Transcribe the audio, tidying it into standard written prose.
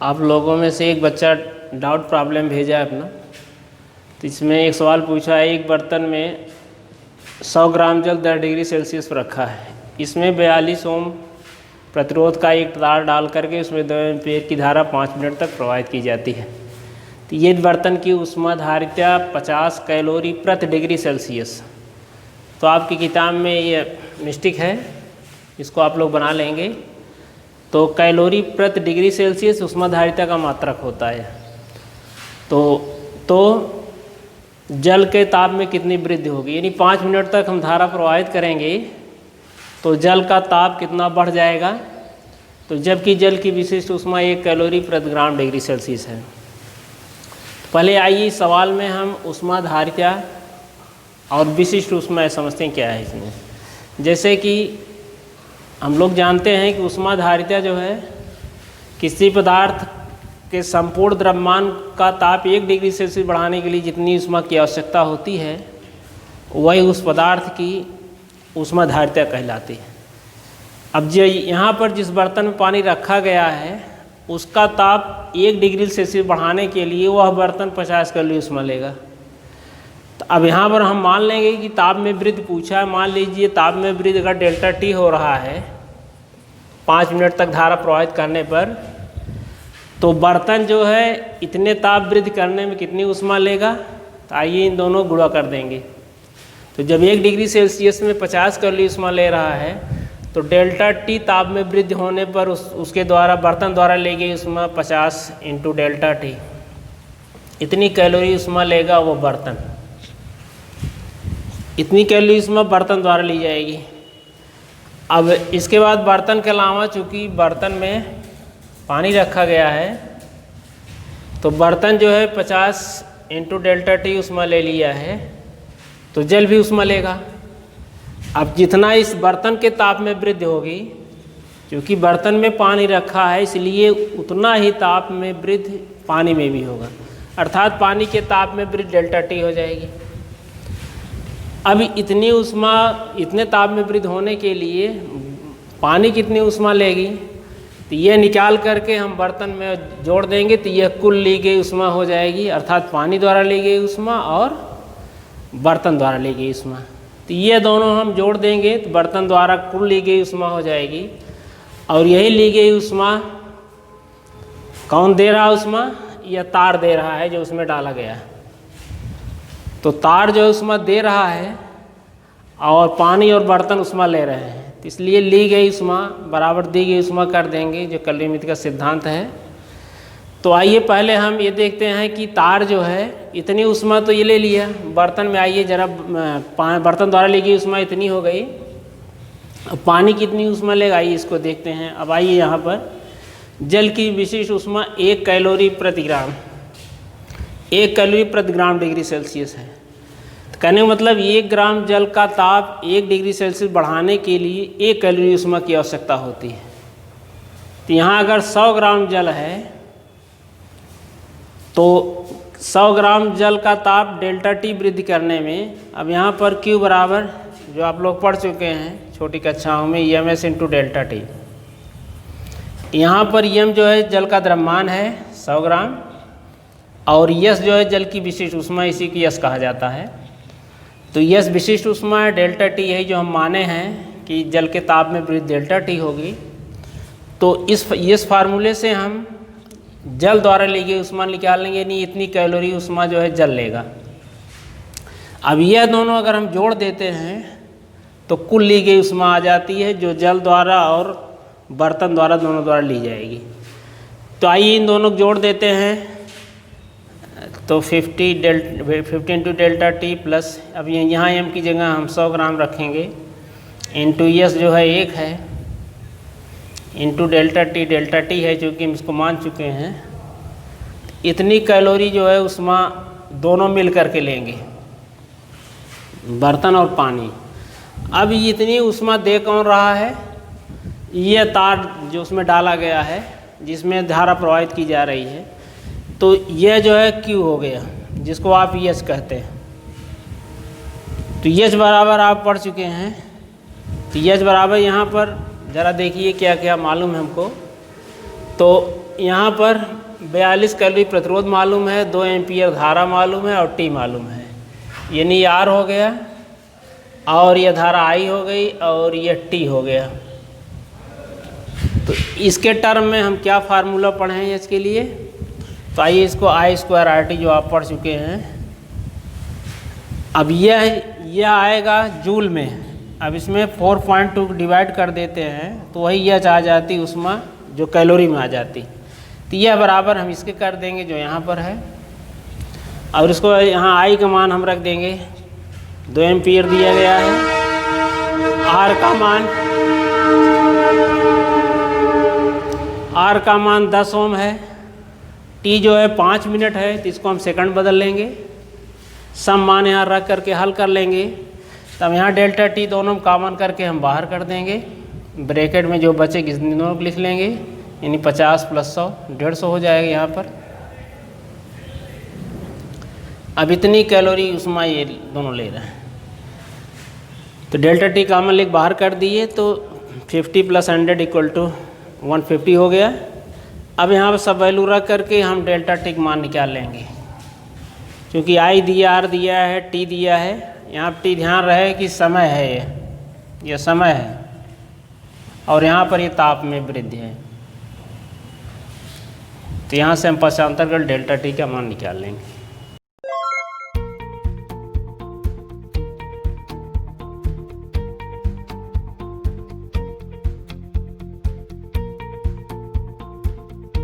आप लोगों में से एक बच्चा डाउट प्रॉब्लम भेजा है अपना। तो इसमें एक सवाल पूछा है, एक बर्तन में 100 ग्राम जल 10 डिग्री सेल्सियस पर रखा है, इसमें 42 ओम प्रतिरोध का एक तार डाल करके उसमें 2 एम्पीयर की धारा 5 मिनट तक प्रवाहित की जाती है। तो ये बर्तन की ऊष्माधारिता 50 कैलोरी प्रति डिग्री सेल्सियस। तो आपकी किताब में ये मिस्टेक है, इसको आप लोग बना लेंगे। तो कैलोरी प्रति डिग्री सेल्सियस ऊष्माधारिता का मात्रक होता है। तो जल के ताप में कितनी वृद्धि होगी, यानी 5 मिनट तक हम धारा प्रवाहित करेंगे तो जल का ताप कितना बढ़ जाएगा। तो जबकि जल की विशिष्ट ऊष्मा 1 कैलोरी प्रति ग्राम डिग्री सेल्सियस है। पहले आइए सवाल में हम ऊष्माधारिता और विशिष्ट ऊष्मा समझते हैं क्या है इसमें। जैसे कि हम लोग जानते हैं कि ऊष्माधारिता जो है किसी पदार्थ के संपूर्ण द्रव्यमान का ताप 1 डिग्री सेल्सियस बढ़ाने के लिए जितनी ऊष्मा की आवश्यकता होती है वही उस पदार्थ की ऊष्माधारिता कहलाती है। अब जो यहाँ पर जिस बर्तन में पानी रखा गया है उसका ताप 1 डिग्री सेल्सियस बढ़ाने के लिए वह बर्तन 50 कैलोरी ऊष्मा लेगा। तो अब यहाँ पर हम मान लेंगे कि ताप में वृद्धि पूछा है। मान लीजिए ताप में वृद्धि अगर डेल्टा टी हो रहा है 5 मिनट तक धारा प्रवाहित करने पर, तो बर्तन जो है इतने ताप वृद्धि करने में कितनी ऊष्मा लेगा। तो आइए इन दोनों गुणा कर देंगे। तो जब 1 डिग्री सेल्सियस में 50 कैलोरी ऊष्मा ले रहा है तो डेल्टा टी ताप में वृद्धि होने पर उसके द्वारा बर्तन द्वारा ली गई ऊष्मा 50 इंटू डेल्टा टी, इतनी कैलोरी ऊष्मा लेगा वो बर्तन। इतनी कैलोरी ऊष्मा बर्तन द्वारा ली जाएगी। अब इसके बाद बर्तन के अलावा चूँकि बर्तन में पानी रखा गया है तो बर्तन जो है 50 इंटू डेल्टा टी ऊष्मा ले लिया है, तो जल भी ऊष्मा लेगा। अब जितना इस बर्तन के ताप में वृद्धि होगी, क्योंकि बर्तन में पानी रखा है इसलिए उतना ही ताप में वृद्धि पानी में भी होगा, अर्थात पानी के ताप में वृद्धि डेल्टा टी हो जाएगी। अब इतनी ऊष्मा इतने ताप में वृद्धि होने के लिए पानी कितनी ऊष्मा लेगी, तो ये निकाल करके हम बर्तन में जोड़ देंगे तो यह कुल ली गई ऊष्मा हो जाएगी, अर्थात पानी द्वारा ली गई ऊष्मा और बर्तन द्वारा ली गई ऊष्मा। तो ये दोनों हम जोड़ देंगे तो बर्तन द्वारा कुल ली गई ऊष्मा हो जाएगी। और यही ली गई ऊष्मा कौन दे रहा है ऊष्मा, यह तार दे रहा है जो उसमें डाला गया है। तो तार जो ऊष्मा दे रहा है और पानी और बर्तन ऊष्मा ले रहे हैं, तो इसलिए ली गई ऊष्मा बराबर दी गई ऊष्मा कर देंगे, जो कैलोरीमीटर का सिद्धांत है। तो आइए पहले हम ये देखते हैं कि तार जो है इतनी ऊष्मा तो ये ले लिया बर्तन में। आइए जरा बर्तन द्वारा ली गई ऊष्मा इतनी हो गई, अब पानी कितनी ऊष्मा लेगा आइए इसको देखते हैं। अब आइए यहाँ पर जल की विशिष्ट ऊष्मा 1 कैलोरी प्रति ग्राम 1 कैलोरी प्रति ग्राम डिग्री सेल्सियस है। तो कहने का मतलब 1 ग्राम जल का ताप 1 डिग्री सेल्सियस बढ़ाने के लिए 1 कैलोरी ऊष्मा की आवश्यकता होती है। तो यहाँ अगर 100 ग्राम जल है तो 100 ग्राम जल का ताप डेल्टा टी वृद्धि करने में, अब यहाँ पर Q बराबर जो आप लोग पढ़ चुके हैं छोटी कक्षाओं में M S into delta T. यहाँ पर एम जो है जल का द्रव्यमान है 100 ग्राम और यस जो है जल की विशिष्ट ऊष्मा, इसी की यस कहा जाता है। तो यस विशिष्ट ऊष्मा है, डेल्टा टी है जो हम माने हैं कि जल के ताप में वृद्धि डेल्टा टी होगी। तो इस फार्मूले से हम जल द्वारा ली गई ऊष्मा निकाल लेंगे, नहीं इतनी कैलोरी ऊष्मा जो है जल लेगा। अब यह दोनों अगर हम जोड़ देते हैं तो कुल ली गई ऊष्मा आ जाती है जो जल द्वारा और बर्तन द्वारा दोनों द्वारा ली जाएगी। तो आइए इन दोनों को जोड़ देते हैं। तो 50 इंटू डेल्टा टी प्लस, अब यहाँ एम की जगह हम 100 ग्राम रखेंगे, इंटू यस जो है 1 है, इंटू डेल्टा टी है चूँकि हम इसको मान चुके हैं। इतनी कैलोरी जो है ऊष्मा दोनों मिल करके लेंगे, बर्तन और पानी। अब इतनी ऊष्मा दे कौन रहा है, ये तार जो उसमें डाला गया है जिसमें धारा प्रवाहित की जा रही है। तो यह जो है Q हो गया जिसको आप यस कहते हैं। तो यस बराबर आप पढ़ चुके हैं। तो यस बराबर यहाँ पर ज़रा देखिए क्या क्या मालूम है हमको। तो यहाँ पर 42 कैलोरी प्रतिरोध मालूम है, 2 एम्पियर धारा मालूम है और टी मालूम है, यानी आर हो गया और यह धारा आई हो गई और यह टी हो गया। तो इसके टर्म में हम क्या फार्मूला पढ़े हैं इसके लिए, तो आइए इसको आई स्क्वायर आर टी जो आप पढ़ चुके हैं। अब यह आएगा जूल में, अब इसमें 4.2 डिवाइड कर देते हैं तो वही यह आ जाती ऊष्मा जो कैलोरी में आ जाती। तो यह बराबर हम इसके कर देंगे जो यहाँ पर है, और इसको यहाँ आई का मान हम रख देंगे 2 एम्पियर दिया गया है, आर का मान 10 ओम है, टी जो है 5 मिनट है तो इसको हम सेकंड बदल लेंगे, सम मान यहाँ रख करके हल कर लेंगे। तब यहाँ डेल्टा टी दोनों कॉमन करके हम बाहर कर देंगे, ब्रैकेट में जो बचेगी दोनों को लिख लेंगे, यानी 50 + 100 150 हो जाएगा यहाँ पर। अब इतनी कैलोरी ऊष्मा ये दोनों ले रहे हैं, तो डेल्टा टी कॉमन लिख बाहर कर दिए तो 50 + 100 = 150 हो गया। अब यहाँ पर सब वैल्यू रख करके हम डेल्टा टी का मान निकाल लेंगे, क्योंकि आई दिया, आर दिया है, टी दिया है। यहाँ पर टी ध्यान रहे कि समय है, यह समय है, और यहाँ पर ये ताप में वृद्धि है। तो यहाँ से हम पक्षांतर कर डेल्टा टी का मान निकाल लेंगे।